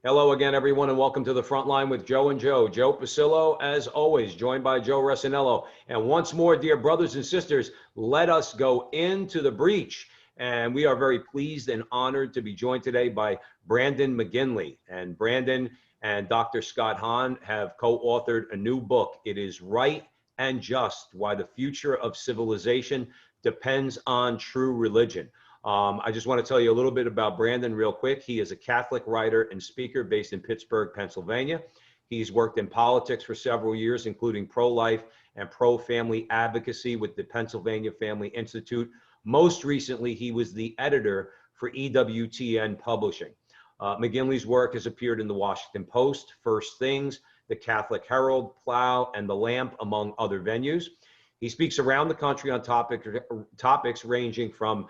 Hello again, everyone, and welcome to the front line with Joe and Joe. Joe Pasillo, as always, joined by Joe Resinello. And once more, dear brothers and sisters, let us go into the breach. And we are very pleased and honored to be joined today by Brandon McGinley. And Brandon and Dr. Scott Hahn have co-authored a new book. It is Right and Just: Why the Future of Civilization Depends on True Religion. I just want to tell you a little bit about Brandon real quick. He is a Catholic writer and speaker based in Pittsburgh, Pennsylvania. He's worked in politics for several years, including pro-life and pro-family advocacy with the Pennsylvania Family Institute. Most recently, he was the editor for EWTN Publishing. McGinley's work has appeared in the Washington Post, First Things, the Catholic Herald, Plow, and the Lamp, among other venues. He speaks around the country on topics ranging from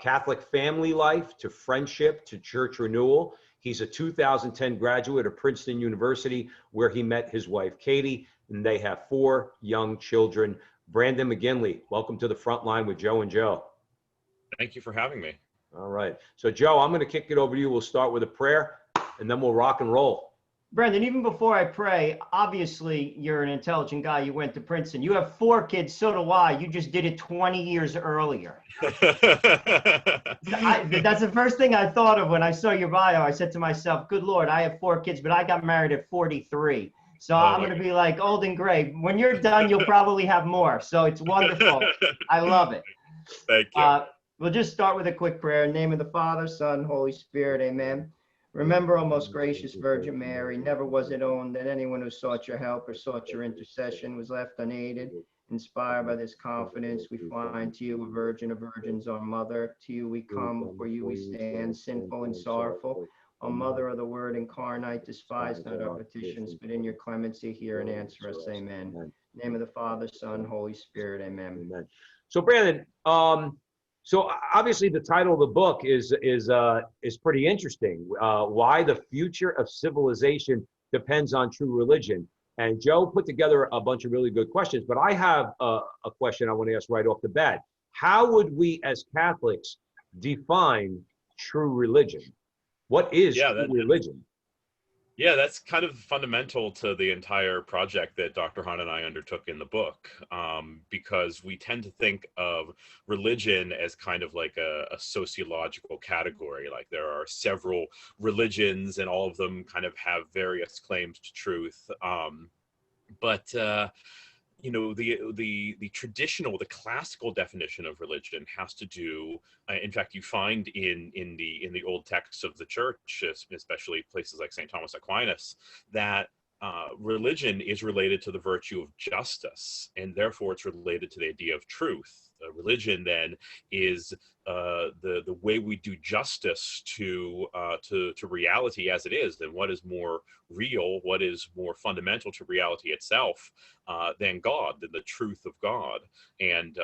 Catholic family life to friendship to church renewal. He's a 2010 graduate of Princeton University, where he met his wife, Katie, and they have 4 young children. Brandon McGinley, welcome to the front line with Joe and Joe. Thank you for having me. All right. So, Joe, I'm going to kick it over to you. We'll start with a prayer, and then we'll rock and roll. Brandon, even before I pray, obviously you're an intelligent guy. You went to Princeton. You have 4 kids, so do I. You just did it 20 years earlier. That's the first thing I thought of when I saw your bio. I said to myself, good Lord, I have 4 kids, but I got married at 43. So I'm going to be like old and gray. When you're done, you'll probably have more. So it's wonderful. I love it. Thank you. We'll just start with a quick prayer. In the name of the Father, Son, Holy Spirit, amen. Remember, O most gracious Virgin Mary, never was it owned that anyone who sought your help or sought your intercession was left unaided. Inspired by this confidence, we fly to you, a virgin of virgins, our mother. To you we come, before you we stand, sinful and sorrowful. O Mother of the Word incarnate, despise not our petitions, but in your clemency hear and answer us. Amen. In the name of the Father, Son, Holy Spirit. Amen. Amen. So, Brandon, so obviously the title of the book is pretty interesting. Why the future of civilization depends on true religion. And Joe put together a bunch of really good questions, but I have a question I want to ask right off the bat. How would we as Catholics define true religion? What is true religion? Yeah, that's kind of fundamental to the entire project that Dr. Hahn and I undertook in the book, because we tend to think of religion as kind of like a sociological category. Like there are several religions and all of them kind of have various claims to truth. You know, the traditional, the classical definition of religion has to do, in fact, you find in the old texts of the church, especially places like St. Thomas Aquinas, that religion is related to the virtue of justice, and therefore it's related to the idea of truth. Religion then is the way we do justice to reality as it is, and what is more real, what is more fundamental to reality itself than God, than the truth of God, and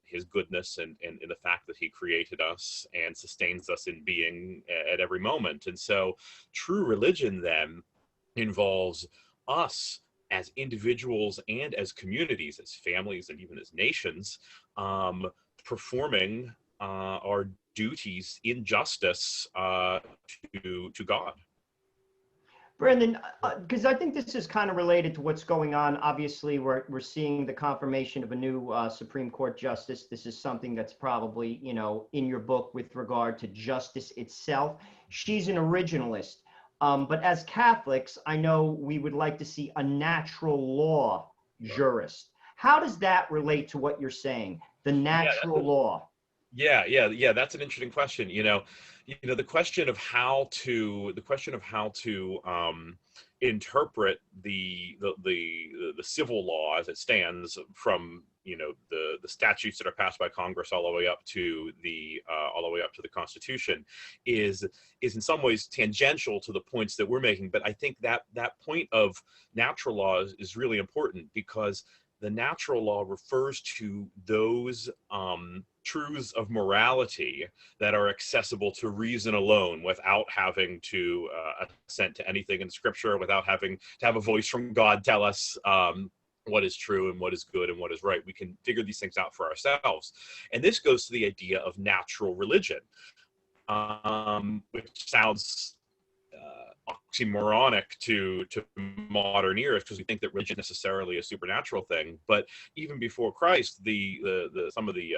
His goodness, and the fact that He created us and sustains us in being at every moment. And so, true religion then involves us as individuals and as communities, as families, and even as nations, performing our duties in justice to God. Brandon, because I think this is kind of related to what's going on. Obviously, we're seeing the confirmation of a new Supreme Court justice. This is something that's probably, you know, in your book with regard to justice itself. She's an originalist. But as Catholics, I know we would like to see a natural law jurist. How does that relate to what you're saying, the natural law? Yeah. That's an interesting question. You know, the question of how to interpret the civil law as it stands, from the statutes that are passed by Congress all the way up to the Constitution, is in some ways tangential to the points that we're making. But I think that point of natural law is really important, because the natural law refers to those truths of morality that are accessible to reason alone, without having to assent to anything in Scripture, without having to have a voice from God tell us what is true and what is good and what is right. We can figure these things out for ourselves. And this goes to the idea of natural religion, which sounds oxymoronic to modern ears, because we think that religion is necessarily a supernatural thing. But even before Christ, some of the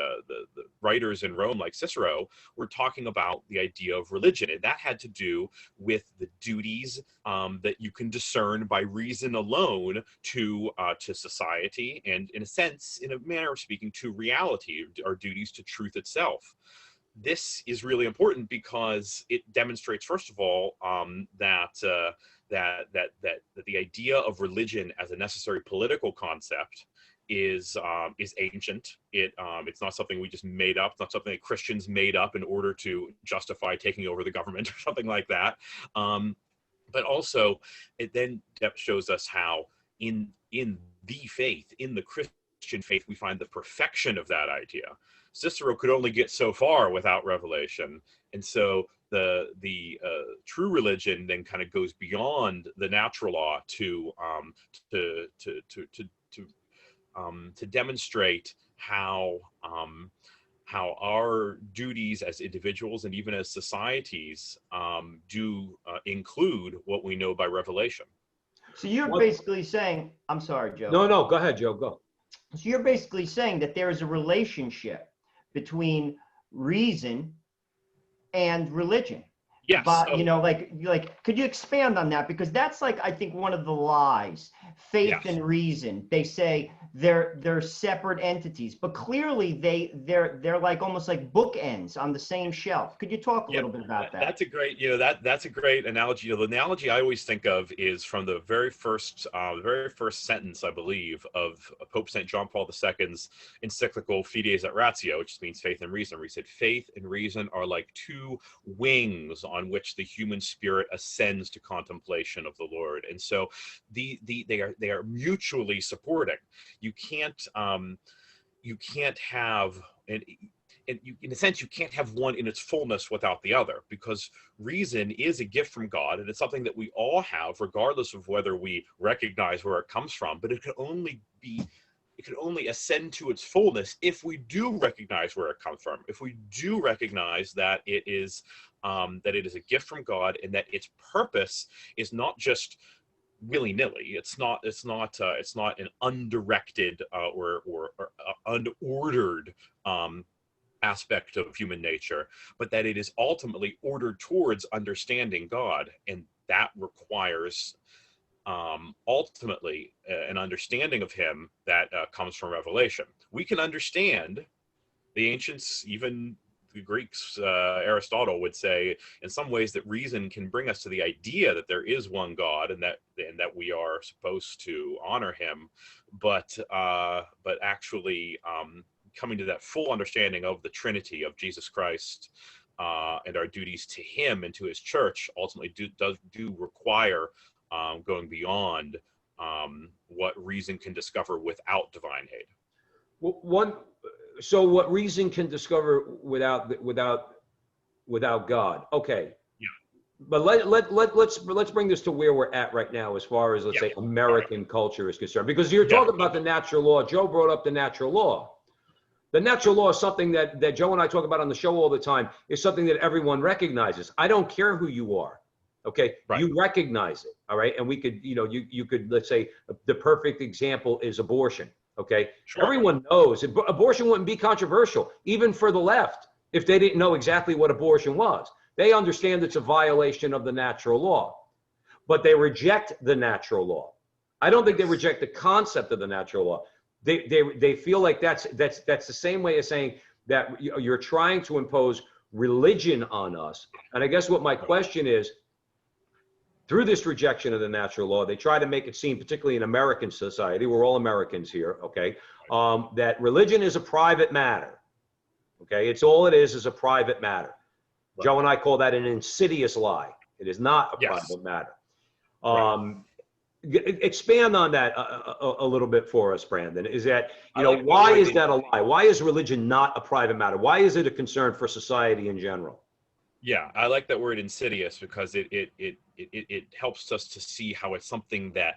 writers in Rome, like Cicero, were talking about the idea of religion, and that had to do with the duties that you can discern by reason alone to society, and in a sense, in a manner of speaking, to reality, our duties to truth itself. This is really important because it demonstrates, first of all, that the idea of religion as a necessary political concept is ancient. It's not something we just made up. It's not something that Christians made up in order to justify taking over the government or something like that. But also, it then shows us how in the faith, in the Christian faith, we find the perfection of that idea. Cicero could only get so far without revelation, and so the true religion then kind of goes beyond the natural law to demonstrate how our duties as individuals and even as societies do include what we know by revelation. So you're basically saying, I'm sorry, Joe. No, go ahead, Joe, go. So you're basically saying that there is a relationship between reason and religion. Yes. But like, could you expand on that? Because that's like, I think, one of the lies. Faith Yes. and reason. They say they're separate entities, but clearly they're like almost like bookends on the same shelf. Could you talk a little bit about that? That's a great, that's a great analogy. The analogy I always think of is from the very first sentence, I believe, of Pope St. John Paul II's encyclical Fides et Ratio, which means faith and reason, where he said, faith and reason are like two wings on which the human spirit ascends to contemplation of the Lord. And so they are mutually supporting. You can't have, in a sense, you can't have one in its fullness without the other, because reason is a gift from God, and it's something that we all have, regardless of whether we recognize where it comes from. But it can only ascend to its fullness if we do recognize where it comes from, if we do recognize that it is a gift from God, and that its purpose is not just willy-nilly. It's not an undirected or unordered aspect of human nature, but that it is ultimately ordered towards understanding God, and that requires ultimately an understanding of Him that comes from revelation. We can understand the ancients, even the Greeks, Aristotle would say, in some ways, that reason can bring us to the idea that there is one God, and that we are supposed to honor Him, but actually coming to that full understanding of the Trinity of Jesus Christ and our duties to Him and to His Church ultimately do require going beyond what reason can discover without divine aid. So what reason can discover without God? Okay. Yeah. But let's bring this to where we're at right now, as far as, let's say, American culture is concerned, because you're talking about the natural law. Joe brought up the natural law. The natural law is something that Joe and I talk about on the show all the time. Is something that everyone recognizes. I don't care who you are. Okay. Right. You recognize it. All right. And we could, you could, let's say, the perfect example is abortion. Okay. Sure. Everyone knows abortion wouldn't be controversial, even for the left, if they didn't know exactly what abortion was. They understand it's a violation of the natural law, but they reject the natural law. I don't think they reject the concept of the natural law. They feel like that's the same way as saying that you're trying to impose religion on us. And I guess what my question is, through this rejection of the natural law, they try to make it seem, particularly in American society, we're all Americans here, okay, that religion is a private matter, okay? It's all it is a private matter. Right. Joe and I call that an insidious lie. It is not a private matter. Right. Expand on that a little bit for us, Brandon. Is that, why is that a lie? Why is religion not a private matter? Why is it a concern for society in general? Yeah, I like that word insidious, because it helps us to see how it's something that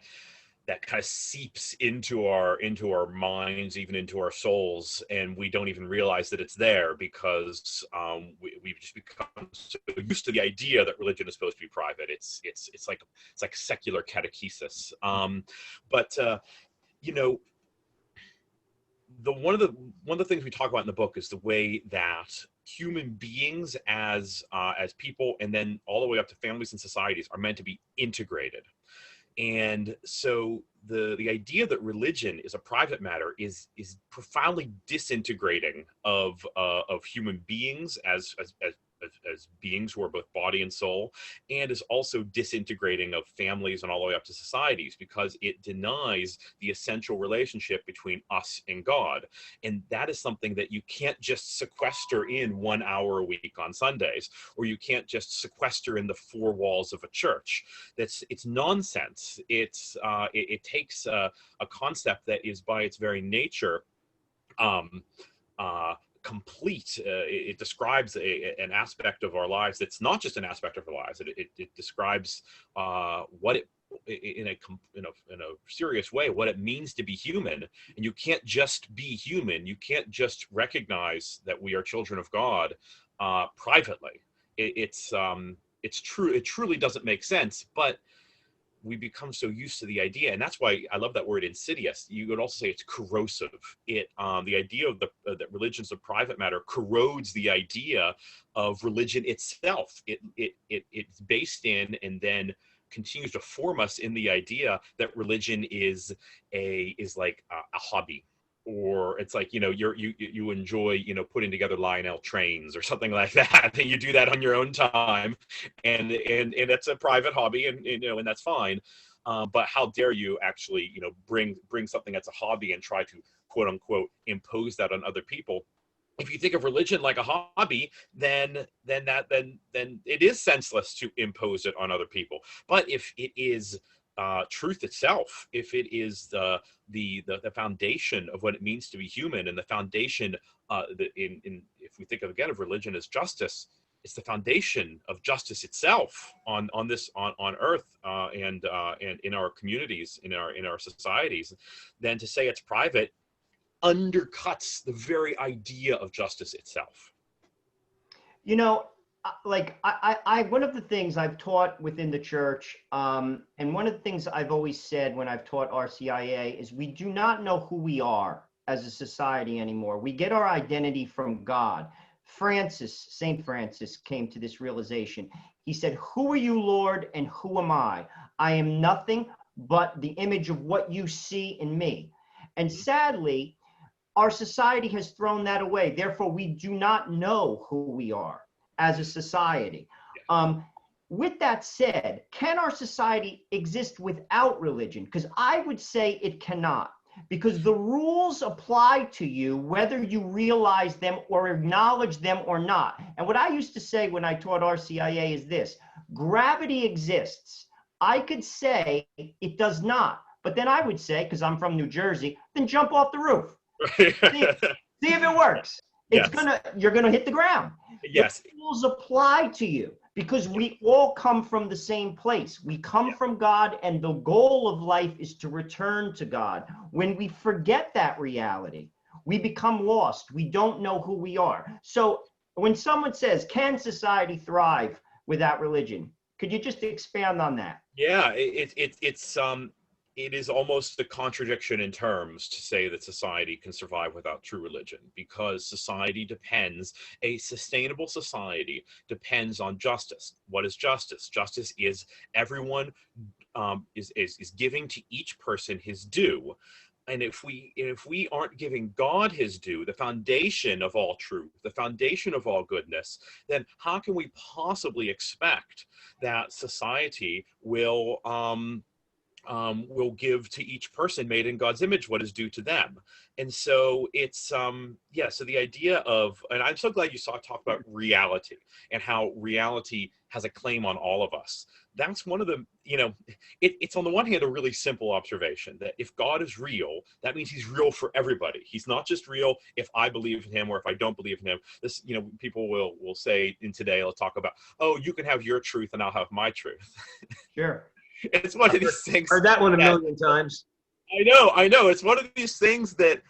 that kind of seeps into our minds, even into our souls, and we don't even realize that it's there because we've just become so used to the idea that religion is supposed to be private. It's like secular catechesis. But you know, one of the things we talk about in the book is the way that human beings as people, and then all the way up to families and societies, are meant to be integrated. And so the idea that religion is a private matter is profoundly disintegrating of human beings as beings who are both body and soul, and is also disintegrating of families and all the way up to societies, because it denies the essential relationship between us and God. And that is something that you can't just sequester in 1 hour a week on Sundays, or you can't just sequester in the four walls of a church. It's nonsense. It takes a concept that is by its very nature complete. It describes an aspect of our lives that's not just an aspect of our lives. It describes what it, in a serious way, what it means to be human. And you can't just be human. You can't just recognize that we are children of God privately. It's true. It truly doesn't make sense, but we become so used to the idea, and that's why I love that word insidious. You would also say it's corrosive. The idea of that religion's a private matter corrodes the idea of religion itself. It's based in and then continues to form us in the idea that religion is like a hobby. Or it's like, you enjoy, putting together Lionel trains or something like that. And you do that on your own time, and it's a private hobby, and that's fine. But how dare you actually, bring something that's a hobby and try to quote unquote impose that on other people? If you think of religion like a hobby, then it is senseless to impose it on other people. But if it is truth itself, if it is the foundation of what it means to be human, and the foundation if we think of religion as justice, it's the foundation of justice itself on earth, and in our communities, in our societies. Then to say it's private undercuts the very idea of justice itself. I one of the things I've taught within the church, and one of the things I've always said when I've taught RCIA, is we do not know who we are as a society anymore. We get our identity from God. St. Francis came to this realization. He said, "Who are you, Lord, and who am I? I am nothing but the image of what you see in me." And sadly, our society has thrown that away. Therefore, we do not know who we are as a society. With that said, can our society exist without religion? Because I would say it cannot, because the rules apply to you whether you realize them or acknowledge them or not. And what I used to say when I taught RCIA is this: gravity exists. I could say it does not, but then I would say, because I'm from New Jersey, then jump off the roof. See if it works. You're gonna hit the ground. Yes. The rules apply to you because we all come from the same place. We come from God, and the goal of life is to return to God. When we forget that reality, we become lost. We don't know who we are. So when someone says, "Can society thrive without religion?" Could you just expand on that? Yeah, it is almost a contradiction in terms to say that society can survive without true religion, because a sustainable society depends on justice. What is justice? Justice is everyone is giving to each person his due. And if we aren't giving God his due, the foundation of all truth, the foundation of all goodness, then how can we possibly expect that society will give to each person made in God's image what is due to them? And so it's so the idea of, and I'm so glad you talk about reality and how reality has a claim on all of us. That's one of the, it's on the one hand a really simple observation that if God is real, that means he's real for everybody. He's not just real if I believe in him or if I don't believe in him. This, people will say in today, they'll talk about, oh, you can have your truth and I'll have my truth. Sure. It's one of these things. Heard that one a million times. I know. It's one of these things that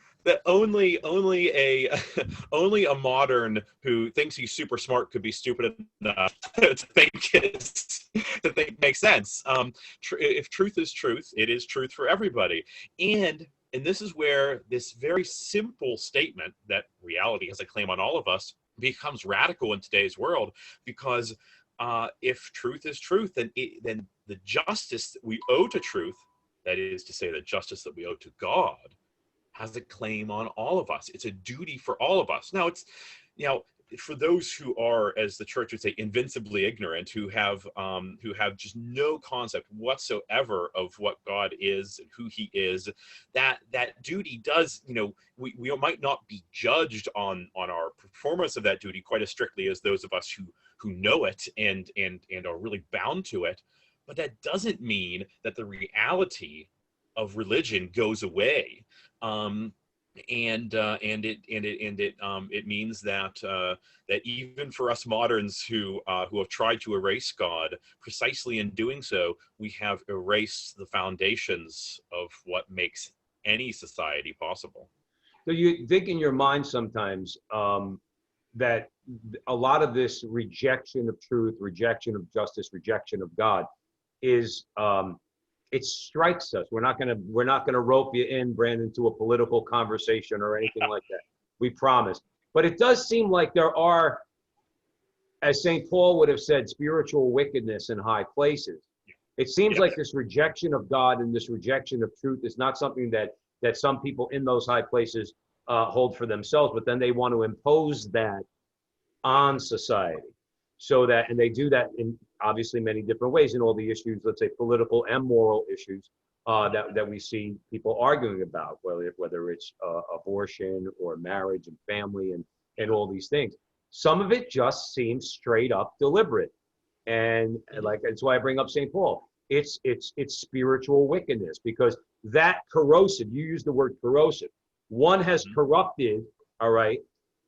only a only a modern who thinks he's super smart could be stupid enough to think makes sense. If truth is truth, it is truth for everybody. And this is where this very simple statement that reality has a claim on all of us becomes radical in today's world, because if truth is truth, then the justice that we owe to truth, that is to say, the justice that we owe to God, has a claim on all of us. It's a duty for all of us. Now, it's, for those who are, as the church would say, invincibly ignorant, who have just no concept whatsoever of what God is and who He is, that duty does, we might not be judged on our performance of that duty quite as strictly as those of us who know it and are really bound to it. But that doesn't mean that the reality of religion goes away. It means that even for us moderns who have tried to erase God, precisely in doing so, we have erased the foundations of what makes any society possible. So you think in your mind sometimes that a lot of this rejection of truth, rejection of justice, rejection of God is it strikes us. We're not gonna rope you in, Brandon, to a political conversation or anything like that. We promise. But it does seem like there are, as St. Paul would have said, spiritual wickedness in high places. It seems like this rejection of God and this rejection of truth is not something that some people in those high places hold for themselves, but then they want to impose that on society. So that, and they do that in obviously many different ways in all the issues, let's say political and moral issues that we see people arguing about, whether it's abortion or marriage and family and all these things. Some of it just seems straight up deliberate. And like, that's why I bring up St. Paul. It's spiritual wickedness, because that corrosive, you use the word corrosive, one has corrupted, all right,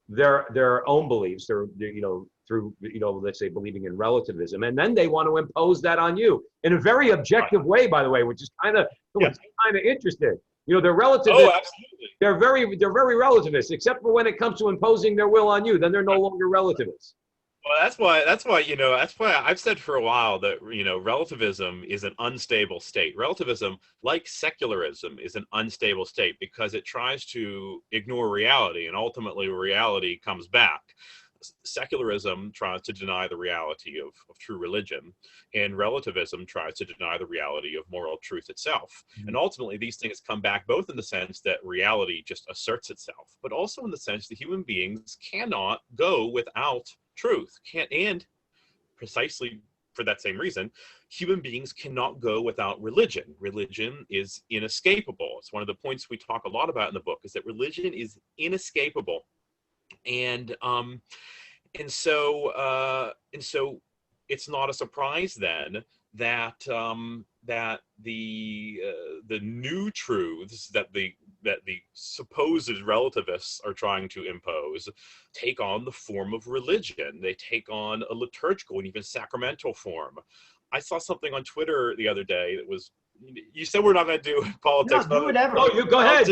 their own beliefs, through, let's say, believing in relativism, and then they want to impose that on you in a very objective way, by the way, which is kind of interesting. They're relativists. Oh, absolutely. They're very relativist, except for when it comes to imposing their will on you. Then they're no longer relativists. Well, that's why I've said for a while that, relativism is an unstable state. Relativism, like secularism, is an unstable state because it tries to ignore reality, and ultimately reality comes back. Secularism tries to deny the reality of true religion, and relativism tries to deny the reality of moral truth itself. Mm-hmm. And ultimately, these things come back both in the sense that reality just asserts itself, but also in the sense that human beings cannot go without truth. And precisely for that same reason, human beings cannot go without religion. Religion is inescapable. It's one of the points we talk a lot about in the book, is that religion is inescapable. And so it's not a surprise then that the new truths that the supposed relativists are trying to impose take on the form of religion. They take on a liturgical and even sacramental form. I saw something on Twitter the other day that was, you said we're not going to do politics. No, do whatever. No, you go ahead.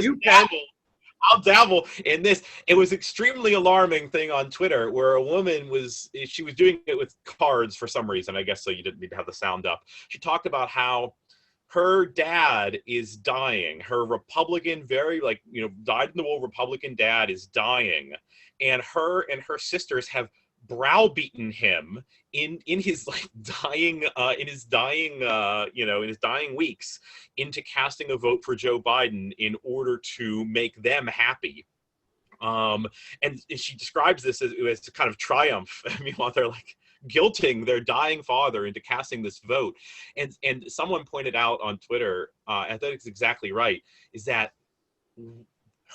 I'll dabble in this. It was extremely alarming thing on Twitter where a woman was doing it with cards for some reason. I guess so you didn't need to have the sound up. She talked about how her dad is dying. Her Republican, dyed-in-the-wool Republican dad is dying. And her and her sisters have browbeaten him in his dying weeks into casting a vote for Joe Biden in order to make them happy. And she describes this as a kind of triumph. Meanwhile, they're guilting their dying father into casting this vote. And someone pointed out on Twitter, I think it's exactly right, is that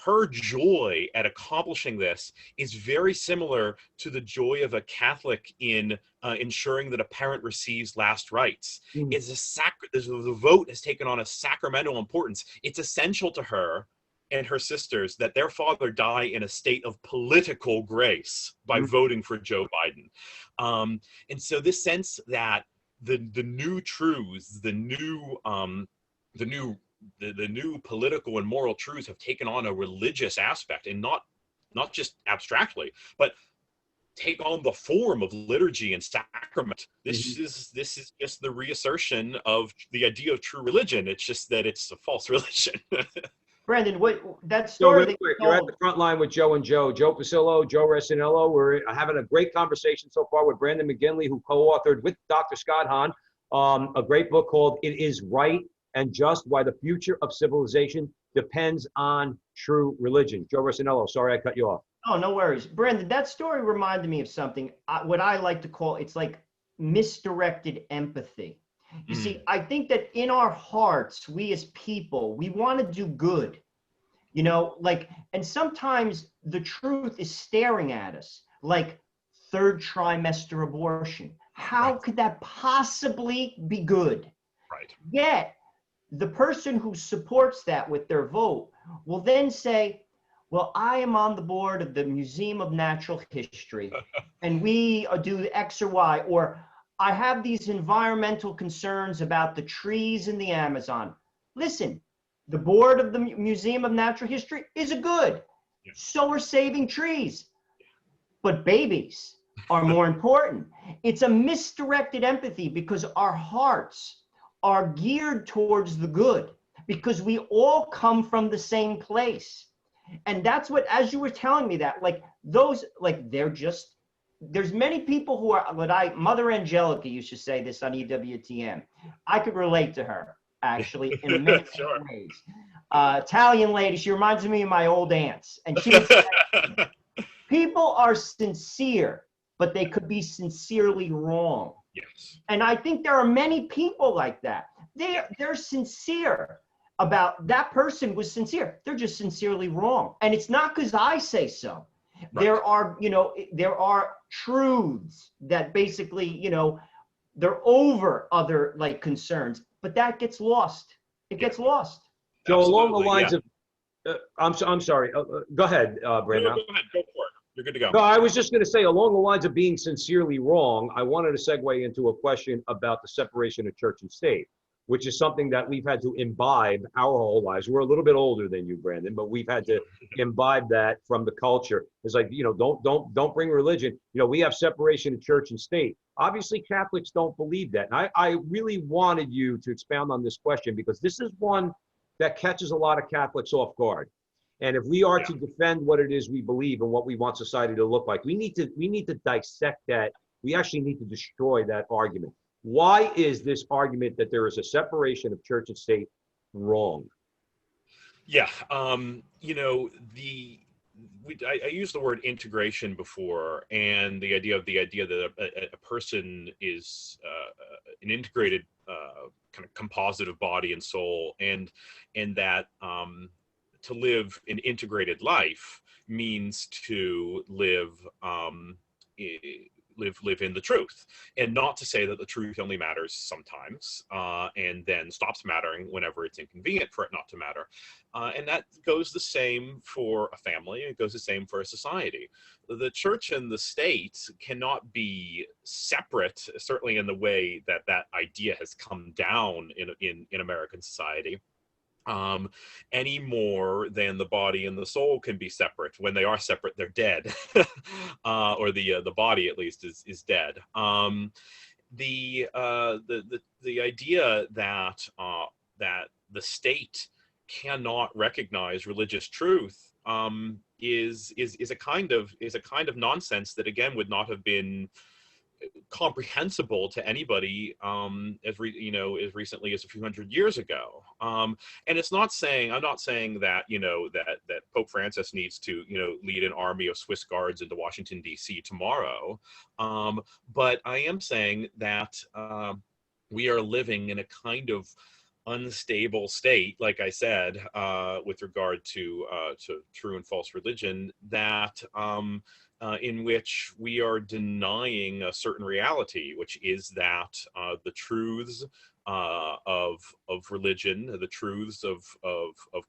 her joy at accomplishing this is very similar to the joy of a Catholic in ensuring that a parent receives last rites. Mm-hmm. The vote has taken on a sacramental importance. It's essential to her and her sisters that their father die in a state of political grace by voting for Joe Biden. And so this sense that the new truths, the new political and moral truths have taken on a religious aspect, and not just abstractly, but take on the form of liturgy and sacrament. This is just the reassertion of the idea of true religion. It's just that it's a false religion. Brandon, what that So story really that you quick, you're at told, the front line with Joe and Joe Pasillo, Joe Resinello. We're having a great conversation so far with Brandon McGinley, who co-authored with Dr. Scott Hahn a great book called "It Is Right and Just: Why the Future of Civilization Depends on True Religion." Joe Resinello, sorry I cut you off. oh, no worries. Brandon, that story reminded me of something, what I like to call, it's like misdirected empathy. You see, I think that in our hearts, we as people, we want to do good, you know, like, and sometimes the truth is staring at us, like third trimester abortion. How could that possibly be good? Right. Yet, the person who supports that with their vote will then say, well, I am on the board of the Museum of Natural History, and we do X or Y, or I have these environmental concerns about the trees in the Amazon. Listen, the board of the Museum of Natural History is a good. Yeah. So are saving trees. But babies are more important. It's a misdirected empathy because our hearts are geared towards the good, because we all come from the same place. And that's what, as you were telling me that, like those, like they're just, there's many people who are, Mother Angelica used to say this on EWTN. I could relate to her, actually, in many Sure. ways. Italian lady, she reminds me of my old aunts. And she would say, people are sincere, but they could be sincerely wrong. Yes. And I think there are many people like that. They're sincere about, that person was sincere. They're just sincerely wrong. And it's not because I say so. Right. There are truths that basically, they're over other like concerns, but that gets lost. It gets lost. Joe, along the Absolutely, lines of, I'm sorry. Go ahead, Brandon. No, go ahead. Go for it. You're good to go. No, I was just going to say, along the lines of being sincerely wrong, I wanted to segue into a question about the separation of church and state, which is something that we've had to imbibe our whole lives. We're a little bit older than you, Brandon, but we've had to imbibe that from the culture. It's like, don't bring religion. We have separation of church and state. Obviously, Catholics don't believe that. And I really wanted you to expound on this question, because this is one that catches a lot of Catholics off guard. And if we are to defend what it is we believe and what we want society to look like, we need to dissect that. We actually need to destroy that argument. Why is this argument that there is a separation of church and state wrong? Yeah, I used the word integration before, and the idea that a person is an integrated kind of composite of body and soul, and that to live an integrated life means to live in the truth, and not to say that the truth only matters sometimes and then stops mattering whenever it's inconvenient for it not to matter. And that goes the same for a family. It goes the same for a society. The church and the state cannot be separate, certainly in the way that idea has come down in American society, any more than the body and the soul can be separate. When they are separate, they're dead, or the body at least is dead. The idea that the state cannot recognize religious truth is a kind of nonsense that, again, would not have been comprehensible to anybody as recently as a few hundred years ago. And I'm not saying that that Pope Francis needs to lead an army of Swiss guards into Washington, D.C. tomorrow, but I am saying that we are living in a kind of unstable state, like I said, with regard to true and false religion, that in which we are denying a certain reality, which is that the truths of religion, the truths of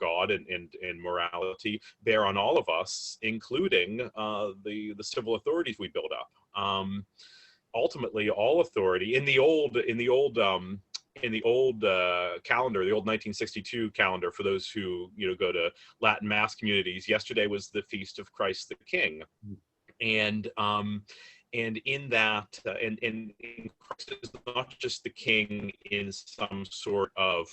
God and morality bear on all of us, including the civil authorities we build up. ultimately all authority in the old calendar, the old 1962 calendar, for those who go to Latin Mass communities, yesterday was the feast of Christ the King, and in that, and Christ is not just the king in some sort of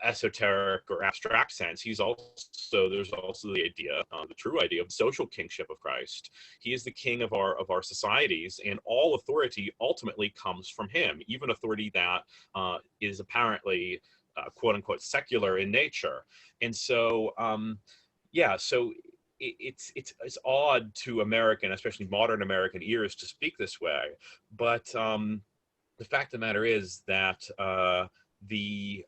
esoteric or abstract sense. There's also the idea, the true idea of social kingship of Christ. He is the king of our societies, and all authority ultimately comes from him, even authority that is apparently quote unquote secular in nature. And so, so it's odd to American, especially modern American ears, to speak this way. But the fact of the matter is that the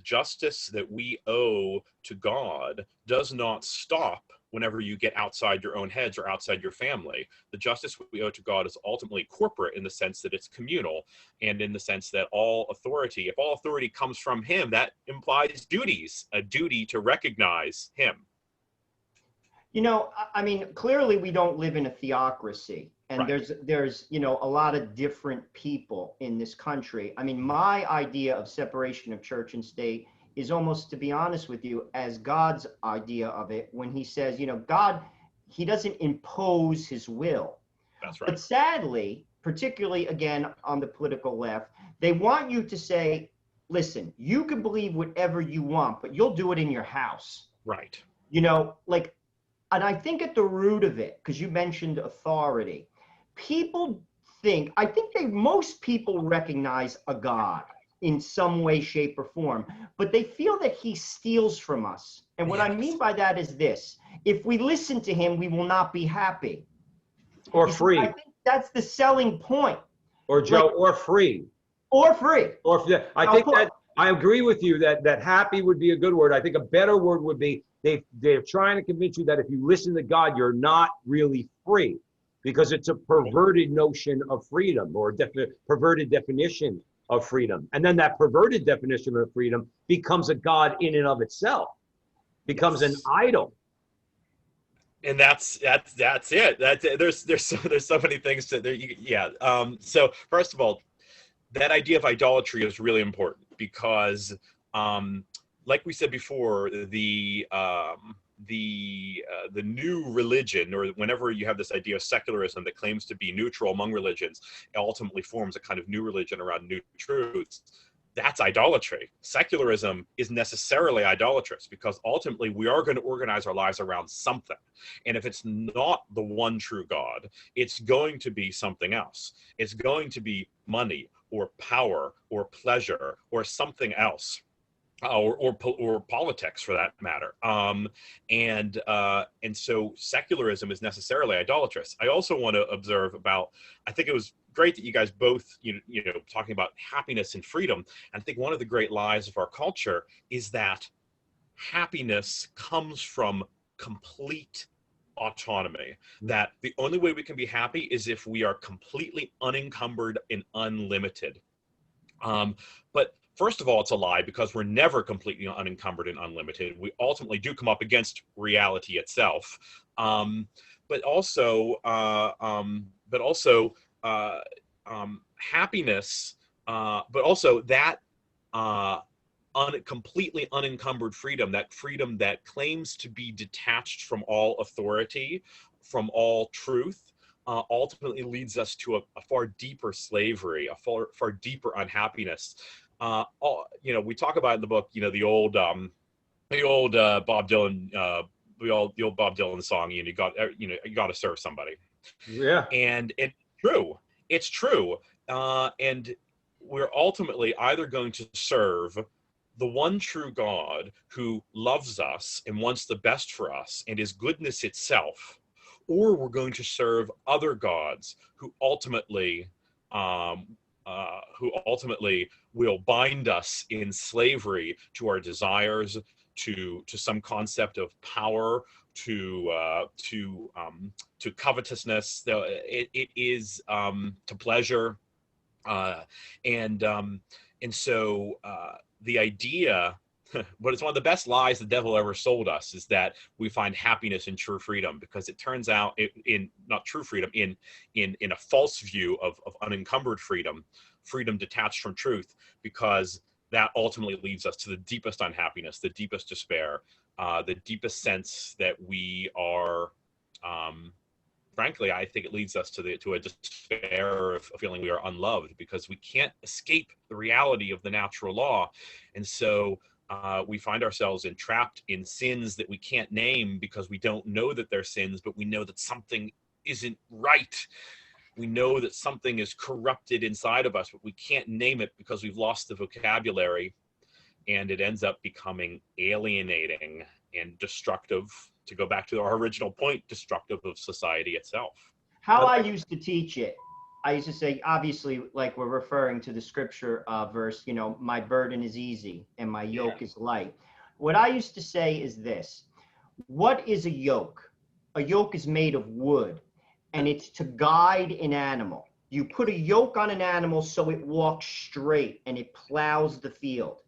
justice that we owe to God does not stop whenever you get outside your own heads or outside your family. The justice we owe to God is ultimately corporate, in the sense that it's communal, and in the sense that if all authority comes from him, that implies a duty to recognize him. I mean, clearly we don't live in a theocracy, and Right. there's a lot of different people in this country. I mean, my idea of separation of church and state is almost, to be honest with you, as God's idea of it, when he says, God, he doesn't impose his will. That's right. But sadly, particularly again on the political left, they want you to say, listen, you can believe whatever you want, but you'll do it in your house. Right. And I think at the root of it, because you mentioned authority, most people recognize a God in some way, shape, or form, but they feel that he steals from us. And what I mean by that is this: if we listen to him, we will not be happy. Or free. I think that's the selling point. Or Joe, or free. Or free. I agree with you that happy would be a good word. I think a better word would be they're trying to convince you that if you listen to God, you're not really free, because it's a perverted notion of freedom, or perverted definition of freedom. And then that perverted definition of freedom becomes a God in and of itself, becomes an idol. And that's it. There's so many things to there. So first of all, that idea of idolatry is really important, because like we said before, the new religion, or whenever you have this idea of secularism that claims to be neutral among religions, it ultimately forms a kind of new religion around new truths. That's idolatry. Secularism is necessarily idolatrous, because ultimately we are going to organize our lives around something. And if it's not the one true God, it's going to be something else. It's going to be money or power or pleasure or something else. Or politics, for that matter, and so secularism is necessarily idolatrous. I also want to observe about. I think it was great that you guys both, talking about happiness and freedom. And I think one of the great lies of our culture is that happiness comes from complete autonomy. That the only way we can be happy is if we are completely unencumbered and unlimited. But first of all, it's a lie, because we're never completely unencumbered and unlimited. We ultimately do come up against reality itself. But also happiness, but also that completely unencumbered freedom, that freedom that claims to be detached from all authority, from all truth, ultimately leads us to a far deeper slavery, a far deeper unhappiness. We talk about in the book, the old Bob Dylan, the old Bob Dylan song, you got to serve somebody. Yeah. And it's true. And we're ultimately either going to serve the one true God who loves us and wants the best for us and is goodness itself, or we're going to serve other gods who ultimately will bind us in slavery to our desires, to some concept of power, to covetousness. It is to pleasure, and so the idea but it's one of the best lies the devil ever sold us, is that we find happiness in true freedom, because it turns out in not true freedom, in a false view of unencumbered freedom detached from truth, because that ultimately leads us to the deepest unhappiness, the deepest despair, the deepest sense that we are, frankly, I think it leads us to a despair of feeling we are unloved, because we can't escape the reality of the natural law. And so we find ourselves entrapped in sins that we can't name, because we don't know that they're sins, but we know that something isn't right. We know that something is corrupted inside of us, but we can't name it because we've lost the vocabulary, and it ends up becoming alienating and destructive. To go back to our original point, destructive of society itself. How I used to teach it, I used to say, obviously, like we're referring to the scripture verse, you know, my burden is easy and my yoke is light. What I used to say is this: what is a yoke? A yoke is made of wood, and it's to guide an animal. You put a yoke on an animal so it walks straight and it plows the field.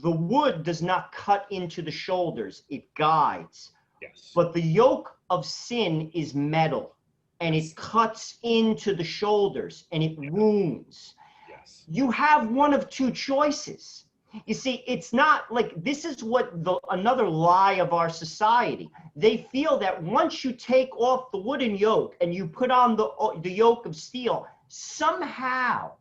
The wood does not cut into the shoulders, it guides. Yes. But the yoke of sin is metal, and it cuts into the shoulders and it wounds. Yes. You have one of two choices. You see, it's not like, this is what another lie of our society. They feel that once you take off the wooden yoke and you put on the yoke of steel, somehow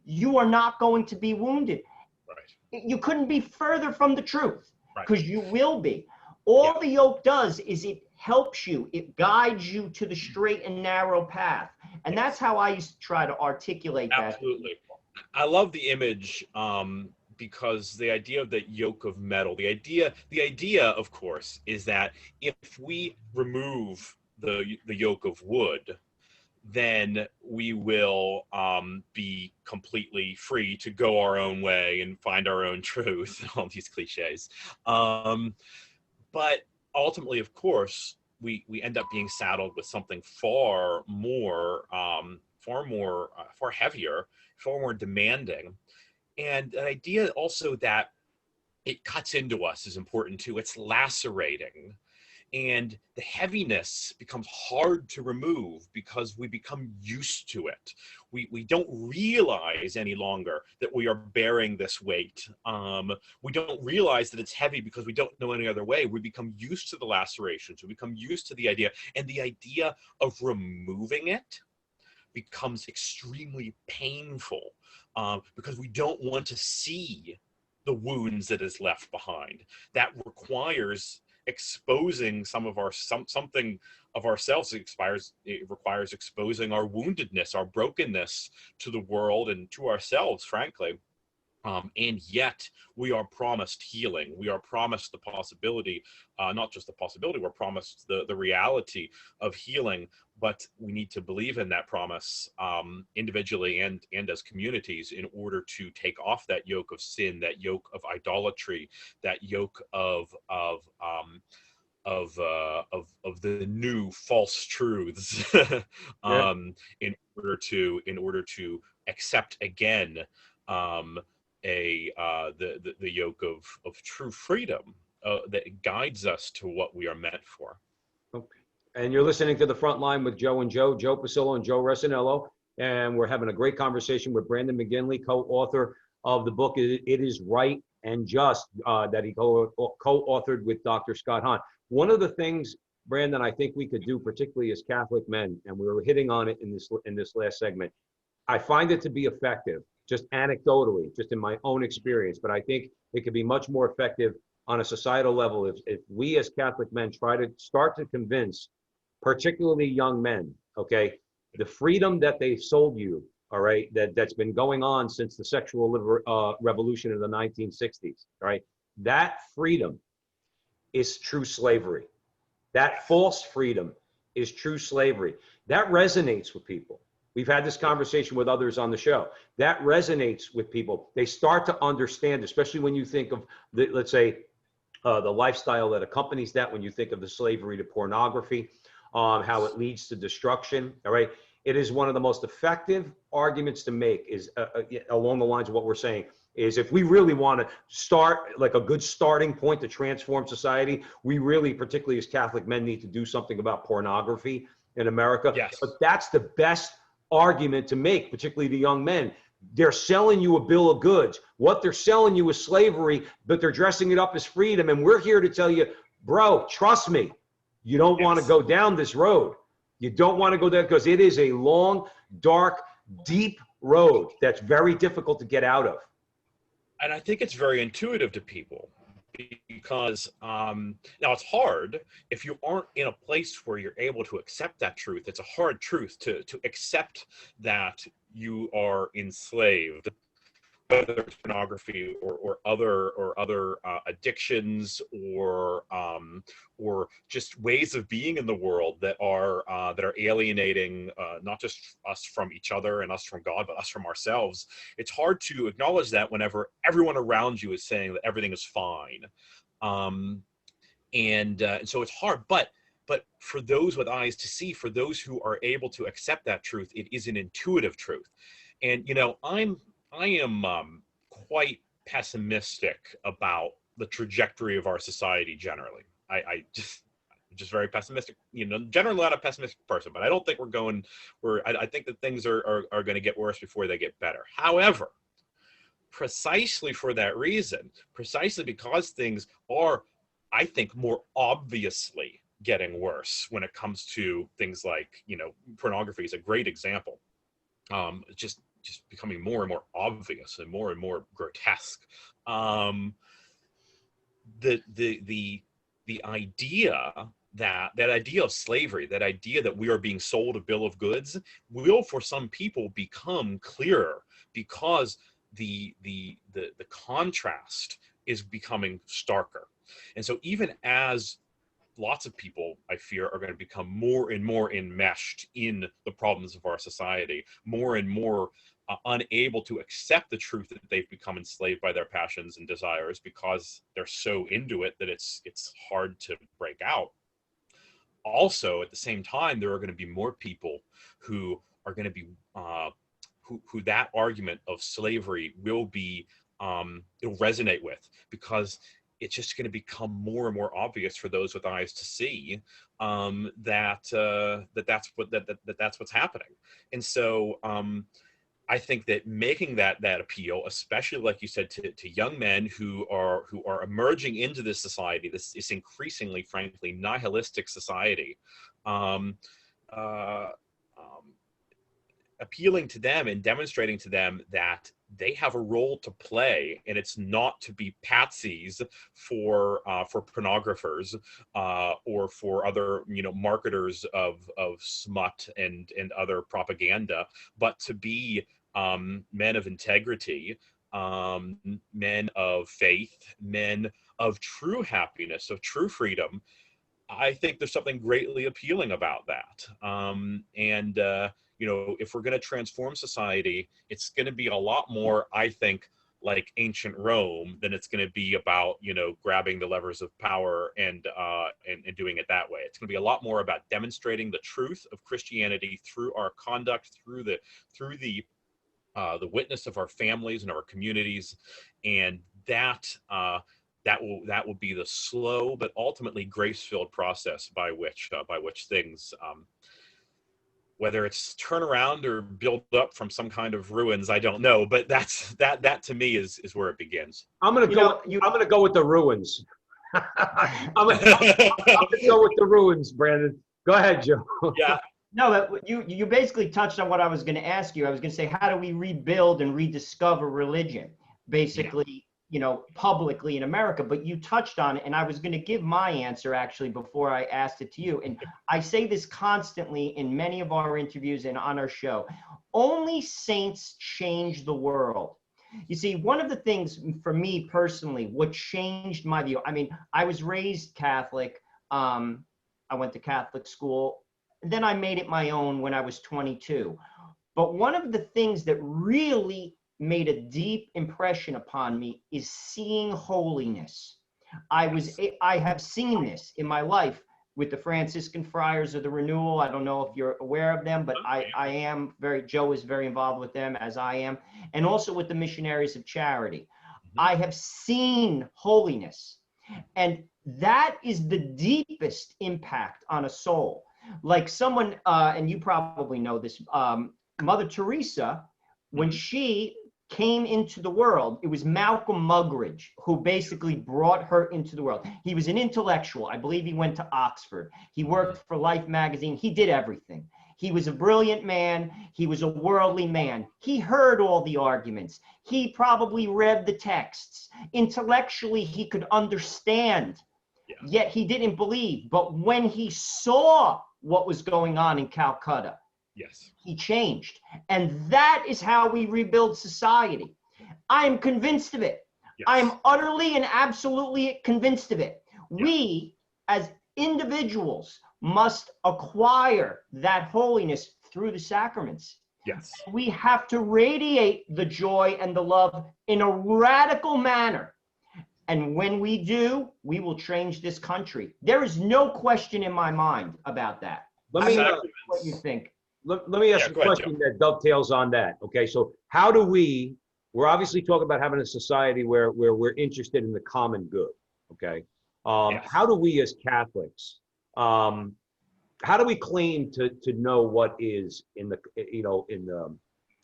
you are not going to be wounded. Right. You couldn't be further from the truth, because Right. you will be. All the yoke does is it helps you, it guides you to the straight and narrow path. And that's how I used to try to articulate that. Absolutely. I love the image, because the idea of that yoke of metal, the idea, of course, is that if we remove the yoke of wood, then we will be completely free to go our own way and find our own truth, all these cliches. But ultimately, of course, we end up being saddled with something far heavier, far more demanding. And the idea also that it cuts into us is important too. It's lacerating. And the heaviness becomes hard to remove because we become used to it. We don't realize any longer that we are bearing this weight. We don't realize that it's heavy because we don't know any other way. We become used to the lacerations. We become used to the idea. And the idea of removing it becomes extremely painful, because we don't want to see the wounds that is left behind. That requires exposing something of ourselves. It requires exposing our woundedness, our brokenness to the world and to ourselves, frankly. And yet we are promised healing. We are promised the possibility, not just the possibility, we're promised the reality of healing, but we need to believe in that promise, individually and as communities, in order to take off that yoke of sin, that yoke of idolatry, that yoke of the new false truths, in order to accept again, the yoke of true freedom, that guides us to what we are meant for. Okay. And you're listening to The Front Line with Joe and Joe Pasillo and Joe Resinello. And we're having a great conversation with Brandon McGinley, co-author of the book, It Is Right and Just, that he co-authored with Dr. Scott Hahn. One of the things, Brandon, I think we could do, particularly as Catholic men, and we were hitting on it in this last segment, I find it to be effective, just anecdotally, just in my own experience, but I think it could be much more effective on a societal level if we as Catholic men try to start to convince, particularly young men, okay, the freedom that they sold you, all right, that's been going on since the sexual revolution of the 1960s, all right, that freedom is true slavery. That false freedom is true slavery. That resonates with people. We've had this conversation with others on the show. That resonates with people. They start to understand, especially when you think of let's say, the lifestyle that accompanies that, when you think of the slavery to pornography, how it leads to destruction, all right? It is one of the most effective arguments to make is along the lines of what we're saying. is if we really want to start like a good starting point to transform society, we really, particularly as Catholic men, need to do something about pornography in America. Yes. But that's the best argument to make, particularly the young men. They're selling you a bill of goods. What they're selling you is slavery, but they're dressing it up as freedom. And we're here to tell you, bro, trust me, you don't want to go down this road. You don't want to go there because it is a long, dark, deep road that's very difficult to get out of. And I think it's very intuitive to people because now it's hard if you aren't in a place where you're able to accept that truth. It's a hard truth to accept that you are enslaved, whether it's pornography or other addictions or just ways of being in the world that are alienating not just us from each other and us from God, but us from ourselves. It's hard to acknowledge that whenever everyone around you is saying that everything is fine, and so it's hard. But for those with eyes to see, for those who are able to accept that truth, it is an intuitive truth. And I am quite pessimistic about the trajectory of our society generally. I'm just very pessimistic. Generally not a pessimistic person, but I don't think I think that things are going to get worse before they get better. However, precisely for that reason, precisely because things are, I think, more obviously getting worse when it comes to things like, pornography is a great example. Just becoming more and more obvious and more grotesque. The idea that idea of slavery, that idea that we are being sold a bill of goods, will for some people become clearer because the contrast is becoming starker. And so even as lots of people, I fear, are going to become more and more enmeshed in the problems of our society, more and more unable to accept the truth that they've become enslaved by their passions and desires because they're so into it that it's hard to break out. Also, at the same time, there are going to be more people who are going to be who that argument of slavery will be it'll resonate with, because it's just going to become more and more obvious for those with eyes to see that's what's happening. And so I think that making that appeal, especially like you said, to young men who are emerging into this society, this increasingly, frankly, nihilistic society, appealing to them and demonstrating to them that they have a role to play, and it's not to be patsies for pornographers or for other marketers of smut and other propaganda, but to be men of integrity, men of faith, men of true happiness, of true freedom. I think there's something greatly appealing about that. If we're going to transform society, it's going to be a lot more, I think, like ancient Rome than it's going to be about, grabbing the levers of power and doing it that way. It's going to be a lot more about demonstrating the truth of Christianity through our conduct, through the witness of our families and our communities, and that will be the slow but ultimately grace-filled process by which things, whether it's turn around or build up from some kind of ruins, I don't know, but that to me is where it begins. I'm gonna go with the ruins. I'm gonna go with the ruins, Brandon. Go ahead, Joe. Yeah. No, you basically touched on what I was going to ask you. I was going to say, how do we rebuild and rediscover religion, basically, publicly in America? But you touched on it, and I was going to give my answer actually before I asked it to you. And I say this constantly in many of our interviews and on our show. Only saints change the world. You see, one of the things for me personally, what changed my view, I mean, I was raised Catholic. I went to Catholic school. Then I made it my own when I was 22. But one of the things that really made a deep impression upon me is seeing holiness. I have seen this in my life with the Franciscan Friars of the Renewal. I don't know if you're aware of them, but I am very, Joe is very involved with them, as I am, and also with the Missionaries of Charity. I have seen holiness, and that is the deepest impact on a soul. Like someone, and you probably know this, Mother Teresa, when she came into the world, it was Malcolm Muggeridge who basically brought her into the world. He was an intellectual. I believe he went to Oxford. He worked for Life magazine. He did everything. He was a brilliant man. He was a worldly man. He heard all the arguments. He probably read the texts. Intellectually, he could understand, yet he didn't believe. But when he saw what was going on in Calcutta, he changed. And that is how we rebuild society. I am convinced of it. I am utterly and absolutely convinced of it. We, as individuals, must acquire that holiness through the sacraments. We have to radiate the joy and the love in a radical manner. And when we do, we will change this country. There is no question in my mind about that. Let me know what you think. Let me ask a question that dovetails on that. Okay, so how do we're obviously talking about having a society where we're interested in the common good. Okay, how do we as Catholics, how do we claim to know what is in the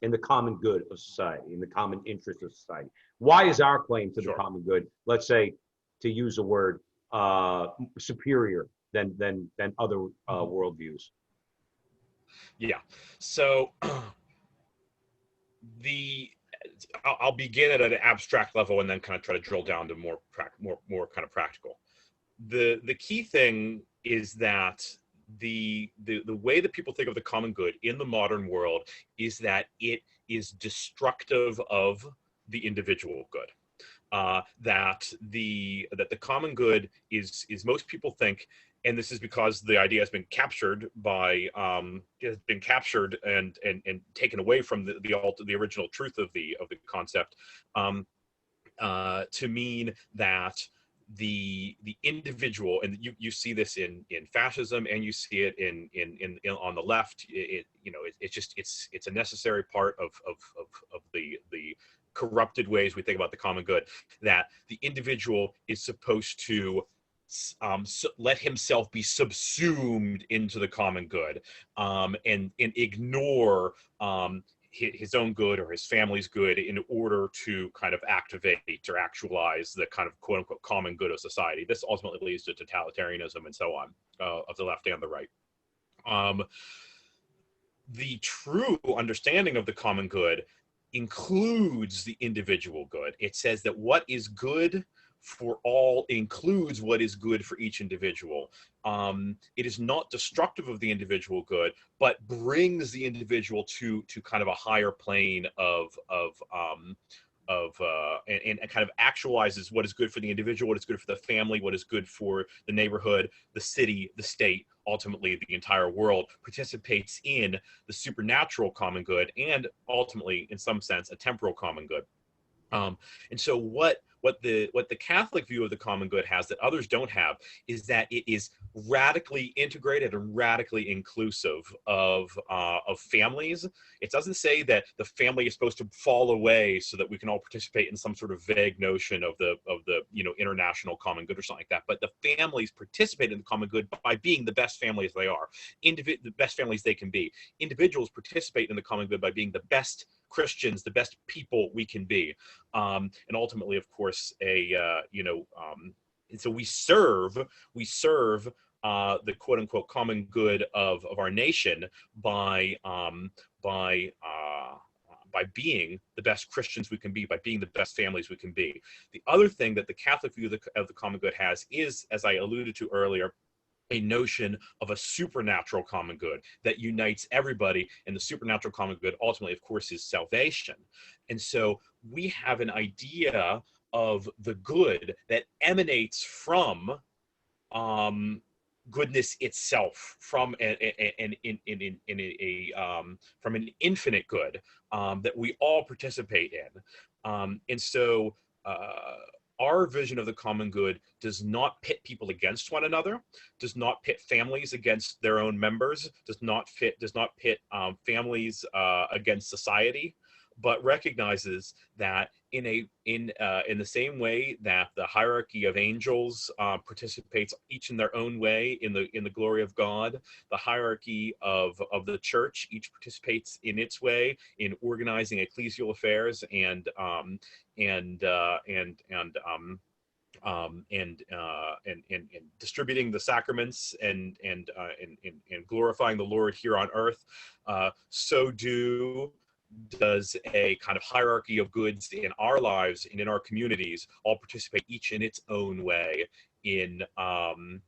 in the common good of society, in the common interest of society? Why is our claim to the common good, let's say, to use a word, superior than other worldviews? So I'll begin at an abstract level and then kind of try to drill down to more kind of practical. The key thing is that the way that people think of the common good in the modern world is that it is destructive of the individual good. That the common good is most people think, and this is because the idea has been captured by and taken away from the original truth of the concept, to mean that the individual, and you see this in fascism, and you see it in on the left. It's a necessary part of the corrupted ways we think about the common good, that the individual is supposed to let himself be subsumed into the common good, and ignore his own good or his family's good in order to kind of activate or actualize the kind of quote unquote common good of society. This ultimately leads to totalitarianism and so on, of the left and the right. The true understanding of the common good includes the individual good. It says that what is good for all includes what is good for each individual. It is not destructive of the individual good, but brings the individual to kind of a higher plane and kind of actualizes what is good for the individual, what is good for the family, what is good for the neighborhood, the city, the state, ultimately the entire world, participates in the supernatural common good, and ultimately, in some sense, a temporal common good. And so what the Catholic view of the common good has that others don't have is that it is radically integrated and radically inclusive of families. It doesn't say that the family is supposed to fall away so that we can all participate in some sort of vague notion of the international common good or something like that. But the families participate in the common good by being the best families they are, the best families they can be. Individuals participate in the common good by being the best Christians, the best people we can be, and ultimately, of course, and so we serve the quote unquote common good of our nation by being the best Christians we can be, by being the best families we can be. The other thing that the Catholic view of the common good has is, as I alluded to earlier, a notion of a supernatural common good that unites everybody, and the supernatural common good ultimately, of course, is salvation. And so we have an idea of the good that emanates from goodness itself, from an infinite good that we all participate in, and so our vision of the common good does not pit people against one another, does not pit families against their own members, does not pit families against society, but recognizes that in the same way that the hierarchy of angels participates each in their own way in the glory of God, the hierarchy of the church each participates in its way in organizing ecclesial affairs and distributing the sacraments and glorifying the Lord here on earth. So does a kind of hierarchy of goods in our lives and in our communities all participate each in its own way in a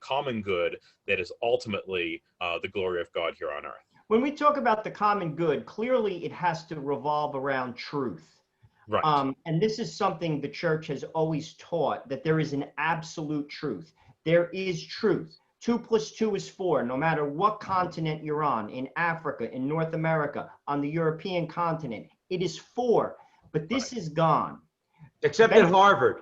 common good that is ultimately the glory of God here on earth. When we talk about the common good, clearly it has to revolve around truth. Right. And this is something the church has always taught, that there is an absolute truth. There is truth. 2 + 2 is 4, no matter what continent you're on, in Africa, in North America, on the European continent, it is 4, but this is gone. Except at Harvard.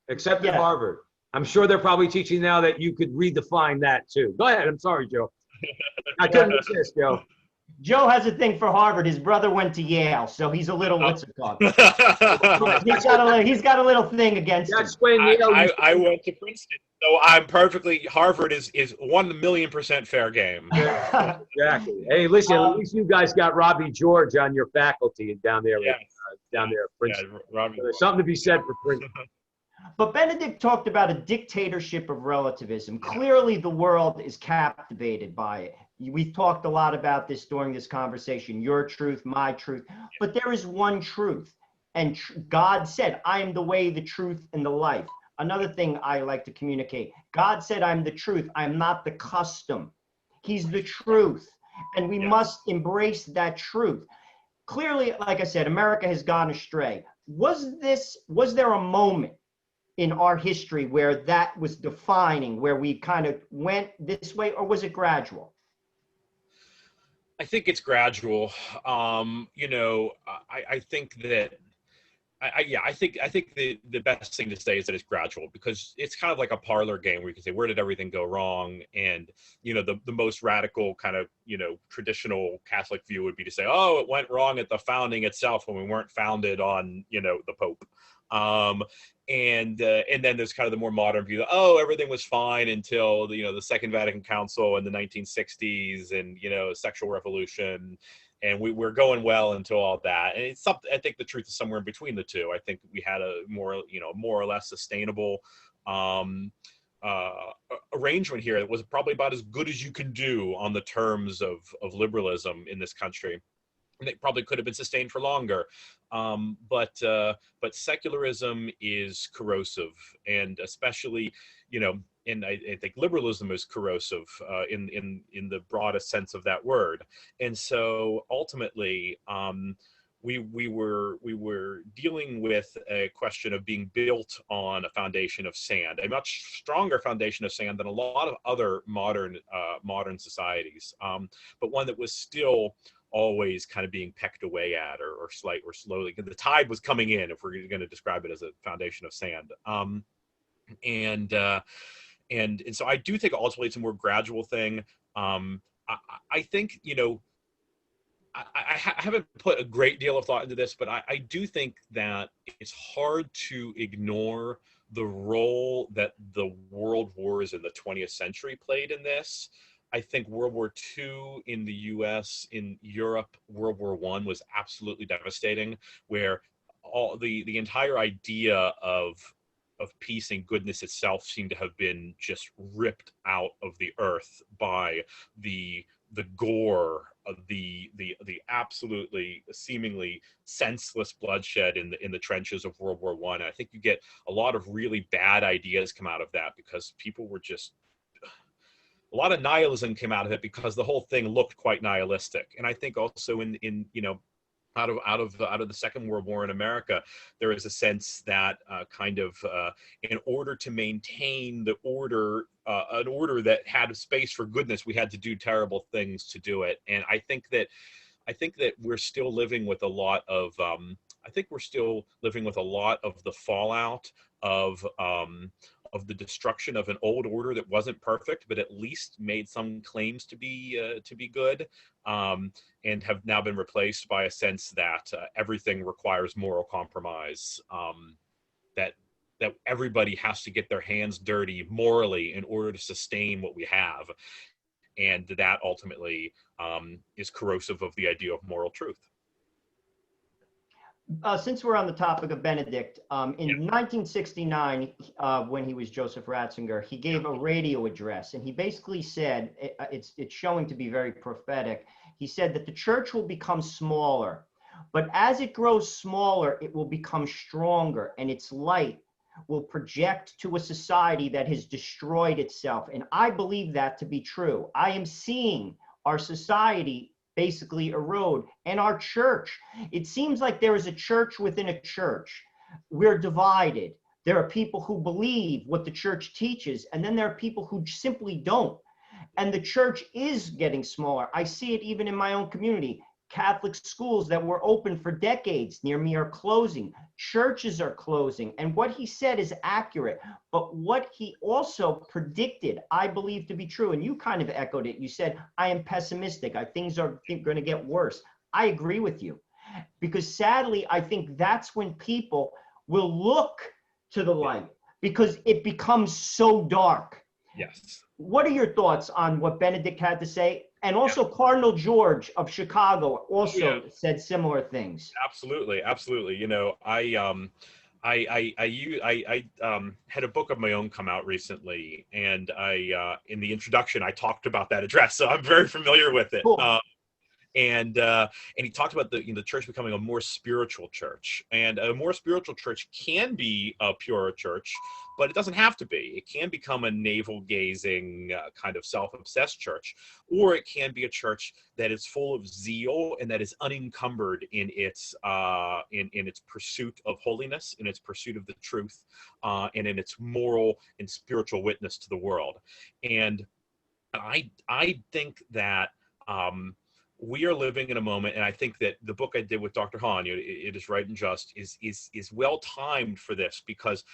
Except at Harvard. I'm sure they're probably teaching now that you could redefine that too. Go ahead. I'm sorry, Joe. I couldn't resist, Joe. Joe has a thing for Harvard. His brother went to Yale, so he's a little what's it called? He's got a little thing against him. I went to Princeton, so I'm perfectly. Harvard is 1,000,000% fair game. Exactly. Hey, listen, at least you guys got Robbie George on your faculty down there. Yes. Down there at Princeton. Yeah, Robbie. So there's something to be said for Princeton. But Benedict talked about a dictatorship of relativism. Clearly, the world is captivated by it. We've talked a lot about this during this conversation, your truth, my truth, but there is one truth. And God said, I am the way, the truth, and the life. Another thing I like to communicate, God said, I'm the truth. I'm not the custom. He's the truth. And we must embrace that truth. Clearly, like I said, America has gone astray. Was there a moment in our history where that was defining, where we kind of went this way, or was it gradual? I think it's gradual. I think that I think the best thing to say is that it's gradual, because it's kind of like a parlor game where you can say, where did everything go wrong? And, the most radical kind of, traditional Catholic view would be to say, oh, it went wrong at the founding itself when we weren't founded on, the Pope. And then there's kind of the more modern view that, oh, everything was fine until the Second Vatican Council in the 1960s and sexual revolution, and we're going well until all that. And it's something, I think the truth is somewhere in between the two. I think we had a more or less sustainable arrangement here that was probably about as good as you can do on the terms of liberalism in this country. And it probably could have been sustained for longer, but secularism is corrosive, and especially, and I think liberalism is corrosive in the broadest sense of that word. And so ultimately, we were dealing with a question of being built on a foundation of sand, a much stronger foundation of sand than a lot of other modern societies, but one that was still always kind of being pecked away at, or slowly. The tide was coming in, if we're going to describe it as a foundation of sand. And so I do think ultimately it's a more gradual thing. I think, I haven't put a great deal of thought into this, but I do think that it's hard to ignore the role that the world wars in the 20th century played in this. I think World War II in the US, in Europe, World War I was absolutely devastating, where all the entire idea of peace and goodness itself seemed to have been just ripped out of the earth by the gore of the absolutely seemingly senseless bloodshed in the trenches of World War I. And I think you get a lot of really bad ideas come out of that, because people were just, a lot of nihilism came out of it, because the whole thing looked quite nihilistic. And I think also in out of the Second World War in America, there is a sense that in order to maintain the order, an order that had space for goodness, we had to do terrible things to do it. And I think that we're still living with a lot of I think we're still living with a lot of the fallout of the destruction of an old order that wasn't perfect, but at least made some claims to be good, and have now been replaced by a sense that everything requires moral compromise, that everybody has to get their hands dirty morally in order to sustain what we have, and that ultimately is corrosive of the idea of moral truth. Since we're on the topic of Benedict, in 1969, when he was Joseph Ratzinger, he gave a radio address, and he basically said, it's showing to be very prophetic. He said that the church will become smaller, but as it grows smaller, it will become stronger, and its light will project to a society that has destroyed itself. And I believe that to be true. I am seeing our society basically erode, and our church. It seems like there is a church within a church. We're divided. There are people who believe what the church teaches, and then there are people who simply don't. And the church is getting smaller. I see it even in my own community. Catholic schools that were open for decades near me are closing. Churches are closing. And what he said is accurate. But what he also predicted, I believe to be true, and you kind of echoed it. You said, I am pessimistic. Things are going to get worse. I agree with you. Because sadly, I think that's when people will look to the light, because it becomes so dark. Yes. What are your thoughts on what Benedict had to say? And also Cardinal George of Chicago also said similar things. Absolutely. You know, I had a book of my own come out recently, and in the introduction I talked about that address, so I'm very familiar with it. Cool. And he talked about the church becoming a more spiritual church, and a more spiritual church can be a purer church, but it doesn't have to be. It can become a navel-gazing kind of self-obsessed church, or it can be a church that is full of zeal and that is unencumbered in its pursuit of holiness, in its pursuit of the truth, and in its moral and spiritual witness to the world. And I think that we are living in a moment, and I think that the book I did with Dr. Hahn, It Is Right and Just, is well timed for this, because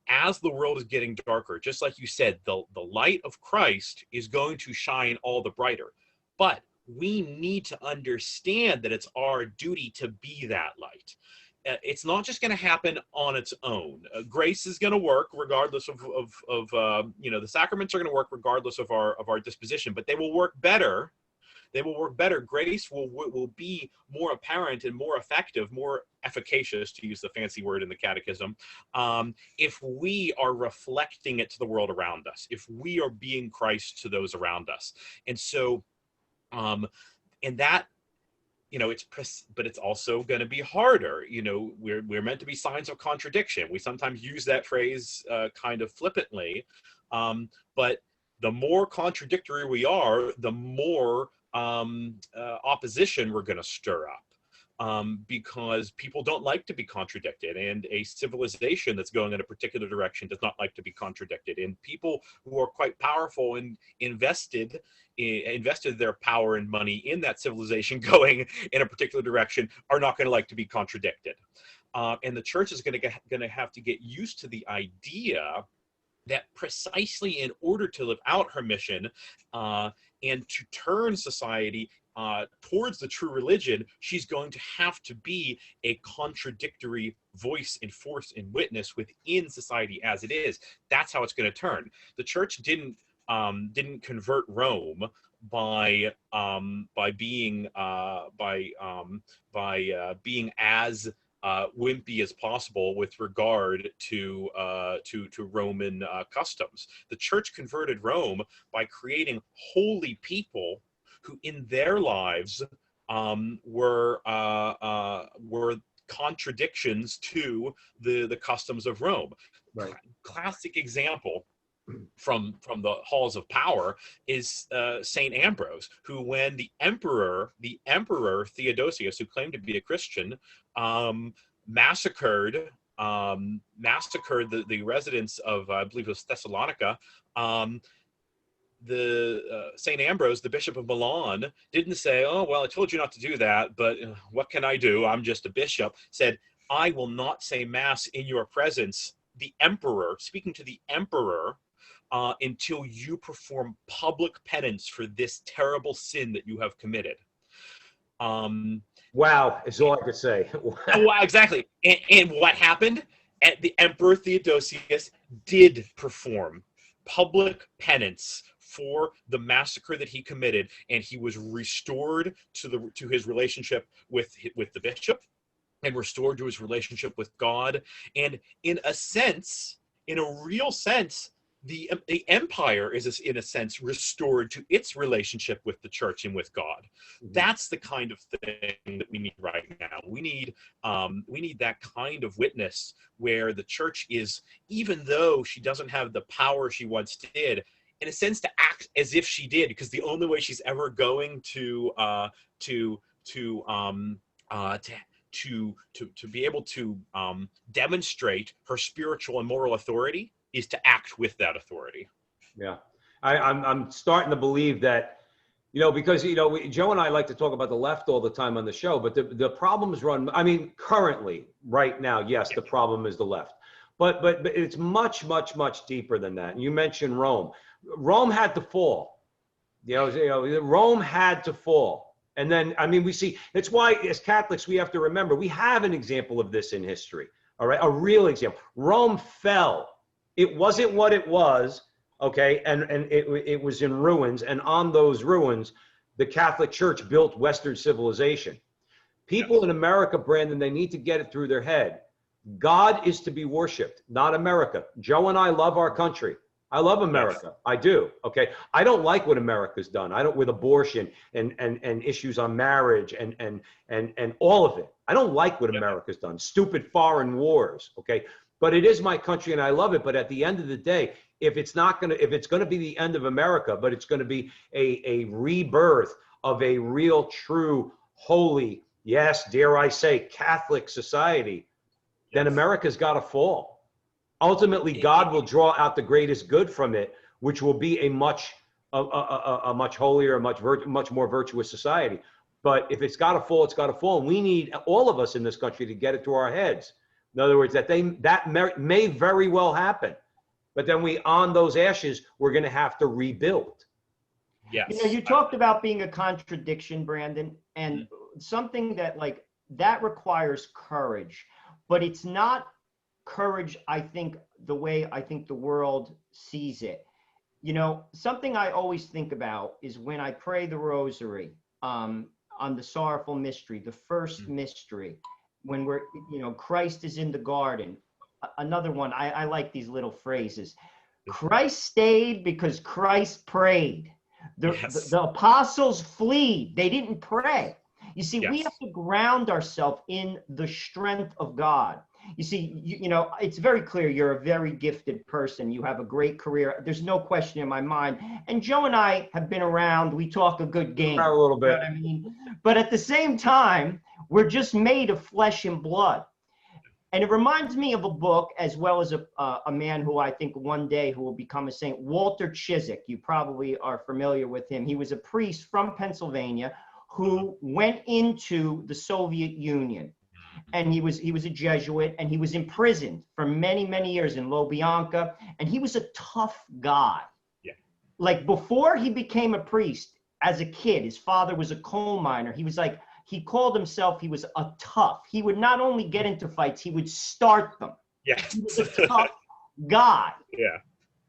as the world is getting darker, just like you said, the light of Christ is going to shine all the brighter. But we need to understand that it's our duty to be that light. It's not just going to happen on its own. Grace is going to work regardless of the sacraments are going to work regardless of our disposition, but they will work better. They will work better. Grace will be more apparent and more effective, more efficacious, to use the fancy word in the catechism, if we are reflecting it to the world around us, if we are being Christ to those around us. And so, and that, but it's also going to be harder. We're meant to be signs of contradiction. We sometimes use that phrase kind of flippantly, but the more contradictory we are, the more opposition we're going to stir up, because people don't like to be contradicted, and a civilization that's going in a particular direction does not like to be contradicted, and people who are quite powerful and invested their power and money in that civilization going in a particular direction are not going to like to be contradicted, and the church is going to have to get used to the idea that precisely in order to live out her mission and to turn society towards the true religion, she's going to have to be a contradictory voice and force and witness within society as it is. That's how it's going to turn. The church didn't convert Rome by being as wimpy as possible with regard to Roman customs. The church converted Rome by creating holy people who, in their lives, were contradictions to the customs of Rome. Right. Classic example from the halls of power is Saint Ambrose, who, when the emperor Theodosius, who claimed to be a Christian, massacred the residents of, I believe it was Thessalonica, Saint Ambrose, the Bishop of Milan, didn't say, "Oh well, I told you not to do that, but what can I do? I'm just a bishop." Said, I will not say mass in your presence, the emperor, speaking to the emperor, until you perform public penance for this terrible sin that you have committed. Wow, is all I could say. Well, exactly. And what happened? The Emperor Theodosius did perform public penance for the massacre that he committed, and he was restored to his relationship with the bishop, and restored to his relationship with God. And in a sense, in a real sense, the empire is, in a sense, restored to its relationship with the church and with God. That's the kind of thing that we need right now. We need that kind of witness where the church is, even though she doesn't have the power she once did, in a sense, to act as if she did, because the only way she's ever going to be able to demonstrate her spiritual and moral authority is to act with that authority. Yeah, I'm starting to believe that, because, Joe and I like to talk about the left all the time on the show, but the problems run, I mean, currently, right now, yes, the problem is the left, but it's much, much, much deeper than that. And you mentioned Rome. Rome had to fall. Rome had to fall. And then, I mean, we see, it's why as Catholics, we have to remember, we have an example of this in history, all right? A real example. Rome fell. It wasn't what it was, okay? And it was in ruins. And on those ruins, the Catholic Church built Western civilization. People in America, Brandon, they need to get it through their head. God is to be worshiped, not America. Joe and I love our country. I love America. I do. Okay. I don't like what America's done. I don't, with abortion and issues on marriage and all of it. I don't like what America's done. Stupid foreign wars. Okay. But it is my country and I love it. But at the end of the day, if it's going to be the end of America, but it's going to be a rebirth of a real, true, holy, yes, dare I say, Catholic society, then America's got to fall. Ultimately, God will draw out the greatest good from it, which will be a much holier, much more virtuous society. But if it's got to fall, it's got to fall. And we need all of us in this country to get it to our heads. In other words, that may very well happen, but then on those ashes, we're going to have to rebuild. Yes. You talked about being a contradiction, Brandon, and something that requires courage, but it's not courage, I think, the way I think the world sees it. Something I always think about is when I pray the rosary on the sorrowful mystery, the first mystery, when we're, Christ is in the garden. Another one, I like these little phrases. Christ stayed because Christ prayed. The apostles flee. They didn't pray. You see, we have to ground ourselves in the strength of God. You see, it's very clear you're a very gifted person. You have a great career. There's no question in my mind. And Joe and I have been around. We talk a good game. A little bit. You know what I mean? But at the same time, we're just made of flesh and blood. And it reminds me of a book, as well as a man who I think one day who will become a saint, Walter Chiswick. You probably are familiar with him. He was a priest from Pennsylvania who went into the Soviet Union. And he was a Jesuit, and he was imprisoned for many, many years in Lubyanka. And he was a tough guy. Yeah. Like before he became a priest, as a kid, his father was a coal miner. He called himself, he was a tough. He would not only get into fights, he would start them. Yeah. He was a tough guy. Yeah.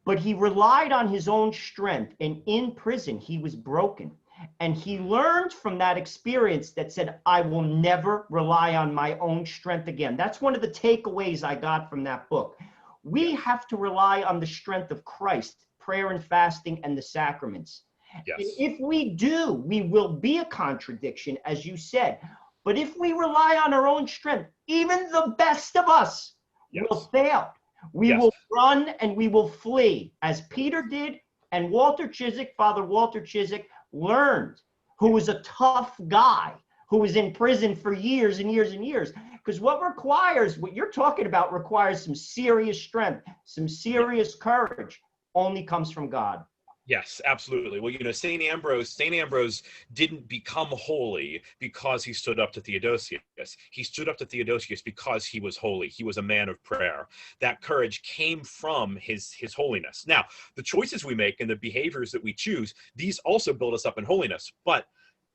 But he relied on his own strength. And in prison, he was broken. And he learned from that experience that said, I will never rely on my own strength again. That's one of the takeaways I got from that book. We have to rely on the strength of Christ, prayer and fasting, and the sacraments. Yes. If we do, we will be a contradiction, as you said. But if we rely on our own strength, even the best of us will fail. We will run and we will flee, as Peter did, and Father Walter Chiswick, learned, who was a tough guy, who was in prison for years and years and years. Because what you're talking about requires some serious strength, some serious courage, only comes from God. Yes, absolutely. Well, St. Ambrose didn't become holy because he stood up to Theodosius. He stood up to Theodosius because he was holy. He was a man of prayer. That courage came from his holiness. Now, the choices we make and the behaviors that we choose, these also build us up in holiness. But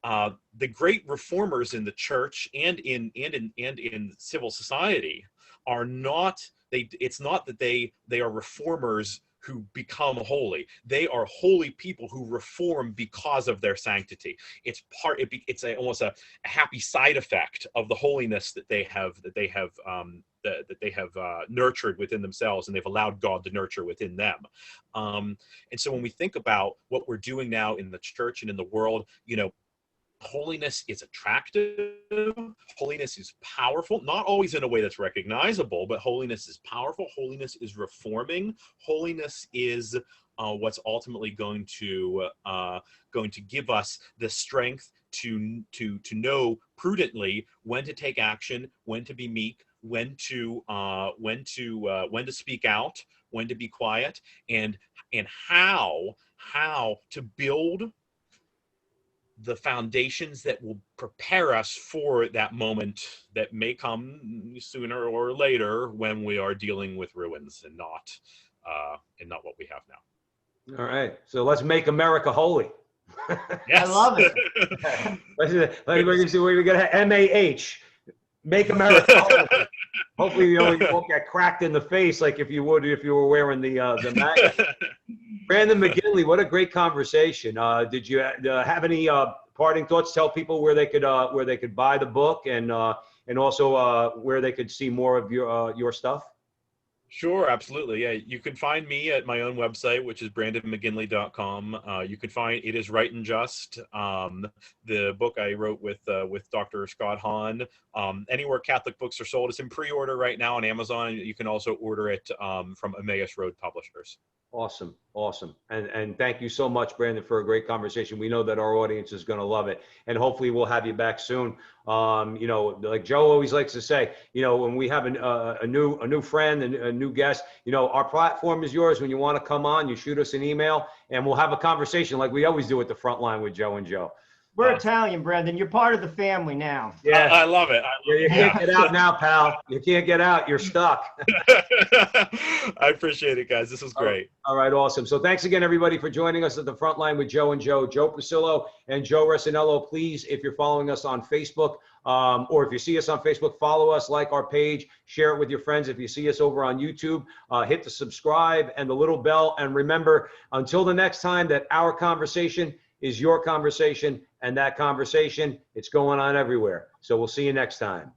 the great reformers in the church and in civil society are not. It's not that they are reformers who become holy. They are holy people who reform because of their sanctity. It's almost a happy side effect of the holiness that they have nurtured within themselves, and they've allowed God to nurture within them. And so when we think about what we're doing now in the church and in the world, holiness is attractive. Holiness is powerful, not always in a way that's recognizable, but holiness is powerful. Holiness is reforming. Holiness is what's ultimately going to give us the strength to know prudently when to take action, when to be meek, when to speak out, when to be quiet, and how to build the foundations that will prepare us for that moment that may come sooner or later when we are dealing with ruins and not what we have now. All right. So let's make America holy. Yes. I love it. We're going to MAH, make America holy. Hopefully, you won't get cracked in the face like if you were wearing the magnet. Brandon McGinley, what a great conversation. Did you have any parting thoughts? Tell people where they could buy the book and also where they could see more of your stuff. Sure, absolutely. Yeah, you can find me at my own website, which is brandonmcginley.com. You can find It Is Right and Just, the book I wrote with Dr. Scott Hahn. Anywhere Catholic books are sold, it's in pre-order right now on Amazon. You can also order it from Emmaus Road Publishers. Awesome. And thank you so much, Brandon, for a great conversation. We know that our audience is going to love it, and hopefully we'll have you back soon. Like Joe always likes to say, when we have a new friend and a new guest, our platform is yours. When you want to come on, you shoot us an email and we'll have a conversation like we always do at the front line with Joe and Joe. We're Italian, Brendan. You're part of the family now. Yeah, I love it. You can't get out now, pal. You can't get out. You're stuck. I appreciate it, guys. This was great. All right, awesome. So thanks again, everybody, for joining us at the front line with Joe and Joe. Joe Pasillo and Joe Resinello. Please, if you're following us on Facebook, or if you see us on Facebook, follow us, like our page, share it with your friends. If you see us over on YouTube, hit the subscribe and the little bell. And remember, until the next time, that our conversation is your conversation, and that conversation, it's going on everywhere. So we'll see you next time.